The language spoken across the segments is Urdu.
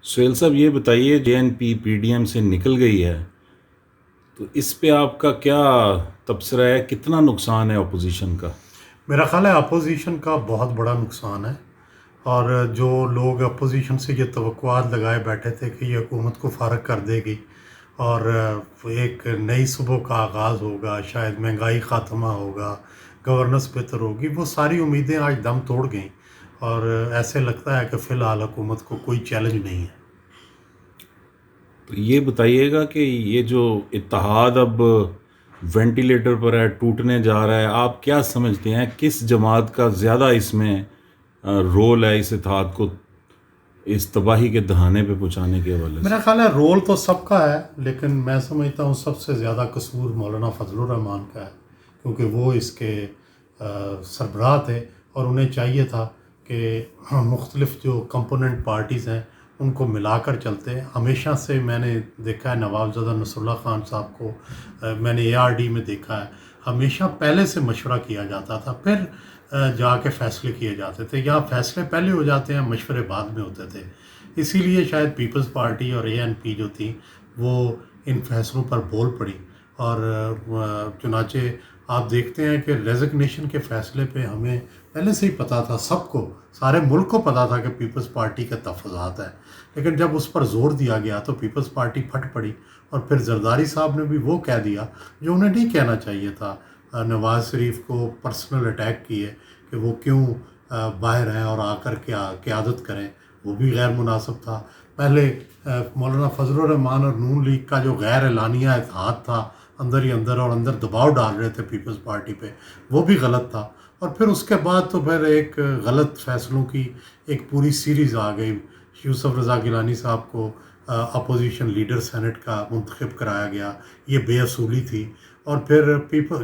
سہیل صاحب یہ بتائیے پی ڈی ایم سے نکل گئی ہے تو اس پہ آپ کا کیا تبصرہ ہے؟ کتنا نقصان ہے اپوزیشن کا؟ میرا خیال ہے اپوزیشن کا بہت بڑا نقصان ہے، اور جو لوگ اپوزیشن سے یہ توقعات لگائے بیٹھے تھے کہ یہ حکومت کو فارغ کر دے گی اور ایک نئی صبح کا آغاز ہوگا، شاید مہنگائی خاتمہ ہوگا، گورننس بہتر ہوگی، وہ ساری امیدیں آج دم توڑ گئیں، اور ایسے لگتا ہے کہ فی الحال حکومت کو کوئی چیلنج نہیں ہے۔ تو یہ بتائیے گا کہ یہ جو اتحاد اب وینٹیلیٹر پر ہے، ٹوٹنے جا رہا ہے، آپ کیا سمجھتے ہیں کس جماعت کا زیادہ اس میں رول ہے اس اتحاد کو اس تباہی کے دہانے پہ پہنچانے کے حوالے میرا سے؟ خیال ہے رول تو سب کا ہے، لیکن میں سمجھتا ہوں سب سے زیادہ قصور مولانا فضل الرحمان کا ہے، کیونکہ وہ اس کے سربراہ تھے، اور انہیں چاہیے تھا کہ مختلف جو کمپوننٹ پارٹیز ہیں ان کو ملا کر چلتے ہیں۔ ہمیشہ سے میں نے دیکھا ہے نواب زادہ نصر اللہ خان صاحب کو، میں نے اے آر ڈی میں دیکھا ہے، ہمیشہ پہلے سے مشورہ کیا جاتا تھا، پھر جا کے فیصلے کیے جاتے تھے، یا فیصلے پہلے ہو جاتے ہیں، مشورے بعد میں ہوتے تھے۔ اسی لیے شاید پیپلز پارٹی اور اے این پی جو تھی وہ ان فیصلوں پر بول پڑی، اور چنانچہ آپ دیکھتے ہیں کہ ریزگنیشن کے فیصلے پہ ہمیں پہلے سے ہی پتہ تھا، سب کو، سارے ملک کو پتہ تھا کہ پیپلز پارٹی کا تفاضات ہے، لیکن جب اس پر زور دیا گیا تو پیپلز پارٹی پھٹ پڑی، اور پھر زرداری صاحب نے بھی وہ کہہ دیا جو انہیں نہیں کہنا چاہیے تھا۔ نواز شریف کو پرسنل اٹیک کیے کہ وہ کیوں باہر ہیں اور آ کر کے قیادت کریں، وہ بھی غیر مناسب تھا۔ پہلے مولانا فضل الرحمان اور نون لیگ کا جو غیر اعلانیہ اتحاد تھا اندر ہی اندر، اور اندر دباؤ ڈال رہے تھے پیپلز پارٹی پہ، وہ بھی غلط تھا۔ اور پھر اس کے بعد تو پھر ایک غلط فیصلوں کی ایک پوری سیریز آ گئی۔ یوسف رضا گیلانی صاحب کو اپوزیشن لیڈر سینٹ کا منتخب کرایا گیا، یہ بے اصولی تھی۔ اور پھر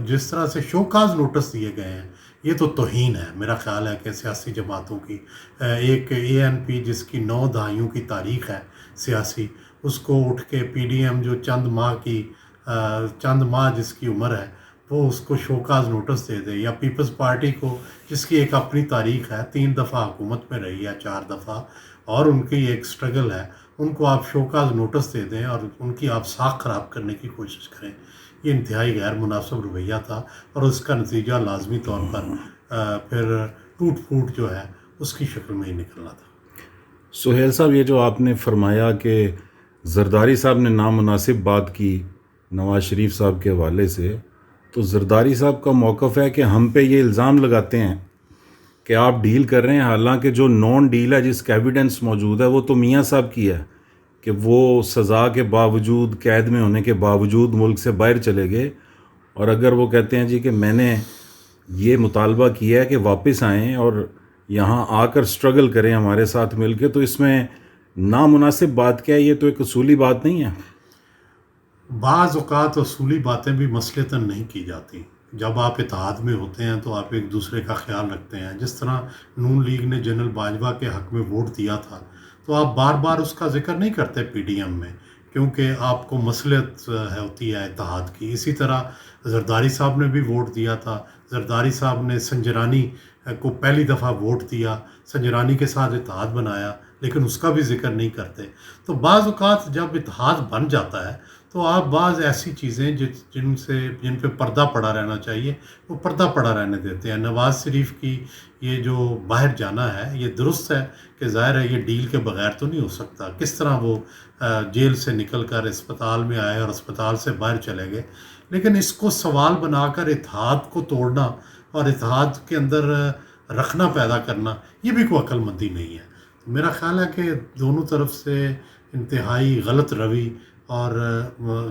جس طرح سے شوکاز نوٹس دیے گئے ہیں، یہ تو توہین ہے میرا خیال ہے کہ سیاسی جماعتوں کی۔ ایک اے این پی جس کی 9 دہائیوں کی تاریخ ہے سیاسی، اس کو اٹھ کے پی ڈی ایم جو چند ماہ جس کی عمر ہے، وہ اس کو شوکاز نوٹس دے دے، یا پیپلز پارٹی کو جس کی ایک اپنی تاریخ ہے، 3 دفعہ حکومت میں رہی ہے، 4 دفعہ، اور ان کی ایک سٹرگل ہے، ان کو آپ شوکاز نوٹس دے دیں اور ان کی آپ ساکھ خراب کرنے کی کوشش کریں۔ یہ انتہائی غیر مناسب رویہ تھا، اور اس کا نتیجہ لازمی طور پر پھر ٹوٹ پھوٹ جو ہے اس کی شکل میں ہی نکلنا تھا۔ سہیل صاحب، یہ جو آپ نے فرمایا کہ زرداری صاحب نے نامناسب بات کی نواز شریف صاحب کے حوالے سے، تو زرداری صاحب کا موقف ہے کہ ہم پہ یہ الزام لگاتے ہیں کہ آپ ڈیل کر رہے ہیں، حالانکہ جو نون ڈیل ہے، جس کا ایویڈنس موجود ہے، وہ تو میاں صاحب کی ہے کہ وہ سزا کے باوجود، قید میں ہونے کے باوجود ملک سے باہر چلے گئے۔ اور اگر وہ کہتے ہیں جی کہ میں نے یہ مطالبہ کیا ہے کہ واپس آئیں اور یہاں آ کر سٹرگل کریں ہمارے ساتھ مل کے، تو اس میں نامناسب بات کیا ہے؟ یہ تو ایک اصولی بات نہیں ہے؟ بعض اوقات اصولی باتیں بھی مثلثاً نہیں کی جاتی۔ جب آپ اتحاد میں ہوتے ہیں تو آپ ایک دوسرے کا خیال رکھتے ہیں۔ جس طرح نون لیگ نے جنرل باجوہ کے حق میں ووٹ دیا تھا، تو آپ بار بار اس کا ذکر نہیں کرتے پی ڈی ایم میں، کیونکہ آپ کو مصلحت ہوتی ہے اتحاد کی۔ اسی طرح زرداری صاحب نے بھی ووٹ دیا تھا، زرداری صاحب نے سنجرانی کو پہلی دفعہ ووٹ دیا، سنجرانی کے ساتھ اتحاد بنایا، لیکن اس کا بھی ذکر نہیں کرتے۔ تو بعض اوقات جب اتحاد بن جاتا ہے تو آپ بعض ایسی چیزیں جن پہ پردہ پڑا رہنا چاہیے، وہ پردہ پڑا رہنے دیتے ہیں۔ نواز شریف کی یہ جو باہر جانا ہے، یہ درست ہے کہ ظاہر ہے یہ ڈیل کے بغیر تو نہیں ہو سکتا۔ کس طرح وہ جیل سے نکل کر اسپتال میں آئے اور اسپتال سے باہر چلے گئے، لیکن اس کو سوال بنا کر اتحاد کو توڑنا اور اتحاد کے اندر رکھنا پیدا کرنا، یہ بھی کوئی عقل مندی نہیں ہے۔ میرا خیال ہے کہ دونوں طرف سے انتہائی غلط روی اور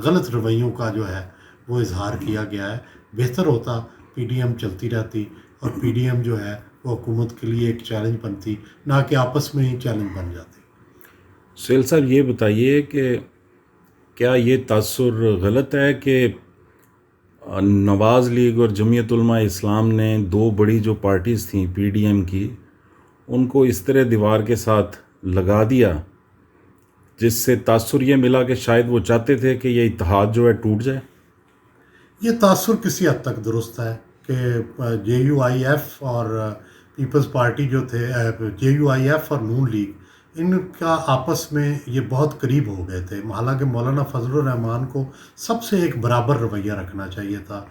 غلط رویوں کا جو ہے وہ اظہار کیا گیا ہے۔ بہتر ہوتا پی ڈی ایم چلتی رہتی، اور پی ڈی ایم جو ہے وہ حکومت کے لیے ایک چیلنج بنتی، نہ کہ آپس میں ہی چیلنج بن جاتی۔ سہیل صاحب، یہ بتائیے کہ کیا یہ تاثر غلط ہے کہ نواز لیگ اور جمعیت علماء اسلام نے، 2 بڑی جو پارٹیز تھیں پی ڈی ایم کی، ان کو اس طرح دیوار کے ساتھ لگا دیا، جس سے تاثر یہ ملا کہ شاید وہ چاہتے تھے کہ یہ اتحاد جو ہے ٹوٹ جائے؟ یہ تاثر کسی حد تک درست ہے کہ جے یو آئی ایف اور پیپلز پارٹی جو تھے، جے یو آئی ایف اور نون لیگ ان کا آپس میں یہ بہت قریب ہو گئے تھے، حالانکہ مولانا فضل الرحمان کو سب سے ایک برابر رویہ رکھنا چاہیے تھا۔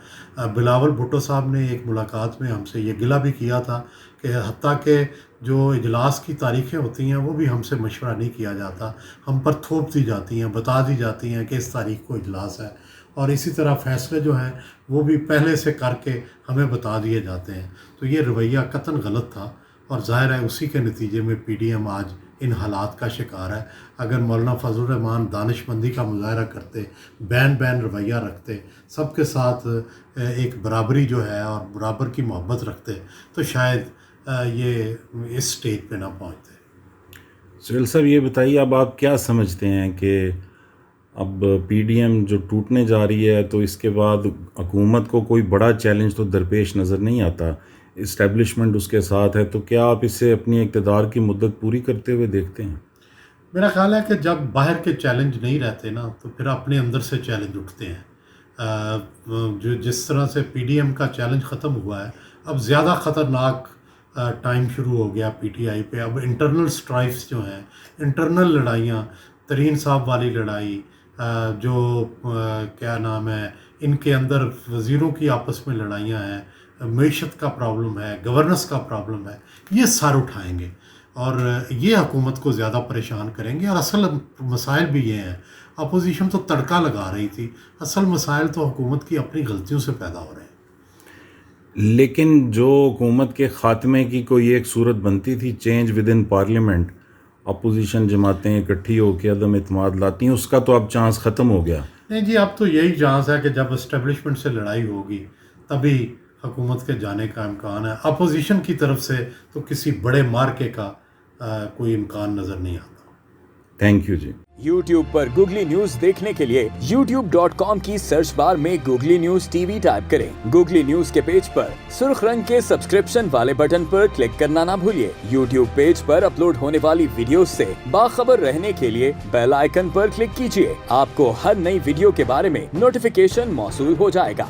بلاول بھٹو صاحب نے ایک ملاقات میں ہم سے یہ گلہ بھی کیا تھا کہ حتیٰ کہ جو اجلاس کی تاریخیں ہوتی ہیں وہ بھی ہم سے مشورہ نہیں کیا جاتا، ہم پر تھوپ دی جاتی ہیں، بتا دی جاتی ہیں کہ اس تاریخ کو اجلاس ہے، اور اسی طرح فیصلے جو ہیں وہ بھی پہلے سے کر کے ہمیں بتا دیے جاتے ہیں۔ تو یہ رویہ قطعاً غلط تھا، اور ظاہر ہے اسی کے نتیجے میں پی ڈی ایم آج ان حالات کا شکار ہے۔ اگر مولانا فضل الرحمان دانش مندی کا مظاہرہ کرتے، بین رویہ رکھتے، سب کے ساتھ ایک برابری جو ہے اور برابر کی محبت رکھتے، تو شاید یہ اس سٹیج پہ نہ پہنچتے۔ سہیل صاحب یہ بتائیے، اب آپ کیا سمجھتے ہیں کہ اب پی ڈی ایم جو ٹوٹنے جا رہی ہے تو اس کے بعد حکومت کو کوئی بڑا چیلنج تو درپیش نظر نہیں آتا، اسٹیبلشمنٹ اس کے ساتھ ہے، تو کیا آپ اسے اپنی اقتدار کی مدت پوری کرتے ہوئے دیکھتے ہیں؟ میرا خیال ہے کہ جب باہر کے چیلنج نہیں رہتے نا تو پھر اپنے اندر سے چیلنج اٹھتے ہیں۔ جو جس طرح سے پی ڈی ایم کا چیلنج ختم ہوا ہے، اب زیادہ خطرناک ٹائم شروع ہو گیا پی ٹی آئی پہ۔ اب انٹرنل سٹرائفز جو ہیں، انٹرنل لڑائیاں، ترین صاحب والی لڑائی، جو کیا نام ہے، ان کے اندر وزیروں کی آپس میں لڑائیاں ہیں، معیشت کا پرابلم ہے، گورننس کا پرابلم ہے، یہ سر اٹھائیں گے اور یہ حکومت کو زیادہ پریشان کریں گے۔ اور اصل مسائل بھی یہ ہیں، اپوزیشن تو تڑکا لگا رہی تھی، اصل مسائل تو حکومت کی اپنی غلطیوں سے پیدا ہو رہے ہیں۔ لیکن جو حکومت کے خاتمے کی کوئی ایک صورت بنتی تھی، change with in parliament, opposition جماعتیں اکٹھی ہو کے عدم اعتماد لاتی ہیں، اس کا تو اب چانس ختم ہو گیا۔ نہیں جی، اب تو یہی چانس ہے کہ جب اسٹیبلشمنٹ سے لڑائی ہوگی تبھی حکومت کے جانے کا امکان ہے۔ اپوزیشن کی طرف سے تو کسی بڑے مارکے کا کوئی امکان نظر نہیں آتا۔ Thank you ji. YouTube پر گوگلی نیوز دیکھنے کے لیے youtube.com کی سرچ بار میں Googly news T V type کریں۔ گوگلی نیوز کے پیج پر سرخ رنگ کے سبسکرپشن والے بٹن پر کلک کرنا نہ بھولیے۔ YouTube پیج پر اپلوڈ ہونے والی ویڈیوز سے باخبر رہنے کے لیے بیل آئیکن پر کلک کیجیے۔ آپ کو ہر نئی ویڈیو کے بارے میں نوٹیفیکیشن موصول ہو جائے گا۔